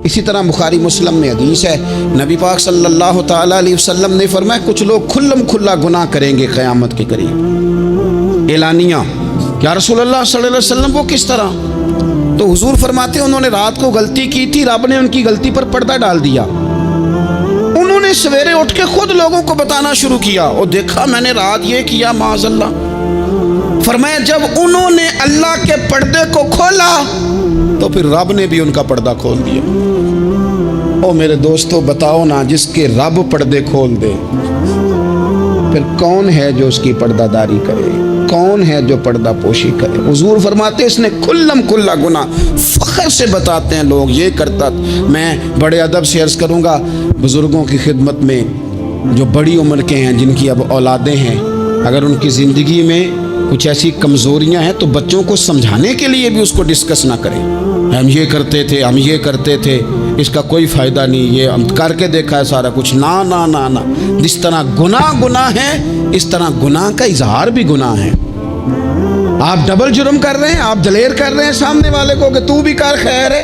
اسی طرح بخاری مسلم میں حدیث ہے، نبی پاک صلی اللہ تعالیٰ علیہ وسلم نے فرمایا کچھ لوگ کھلم کھلا گناہ کریں گے قیامت کے قریب، اعلانیہ۔ یا رسول اللہ صلی اللہ علیہ وسلم وہ کس طرح؟ تو حضور فرماتے ہیں انہوں نے رات کو غلطی کی تھی، رب نے ان کی غلطی پر پردہ ڈال دیا، انہوں نے سویرے اٹھ کے خود لوگوں کو بتانا شروع کیا، اور دیکھا میں نے رات یہ کیا، معاذ اللہ۔ فرمایا جب انہوں نے اللہ کے پردے کو کھولا تو پھر رب نے بھی ان کا پردہ کھول دیا۔ او میرے دوستو بتاؤ نا، جس کے رب پردے کھول دے پھر کون ہے جو اس کی پردہ داری کرے؟ کون ہے جو پردہ پوشی کرے؟ حضور فرماتے ہیں اس نے کھلم کھلا گناہ، فخر سے بتاتے ہیں لوگ یہ کرتا۔ میں بڑے ادب سے عرض کروں گا بزرگوں کی خدمت میں، جو بڑی عمر کے ہیں جن کی اب اولادیں ہیں، اگر ان کی زندگی میں کچھ ایسی کمزوریاں ہیں تو بچوں کو سمجھانے کے لیے بھی اس کو ڈسکس نہ کریں، ہم یہ کرتے تھے، ہم یہ کرتے تھے، اس کا کوئی فائدہ نہیں، یہ ہم کر کے دیکھا ہے سارا کچھ۔ نہ نہ نہ نہ، جس طرح گناہ ہے اس طرح گناہ کا اظہار بھی گناہ ہے۔ آپ ڈبل جرم کر رہے ہیں، آپ دلیر کر رہے ہیں سامنے والے کو کہ تو بھی کر، خیر ہے۔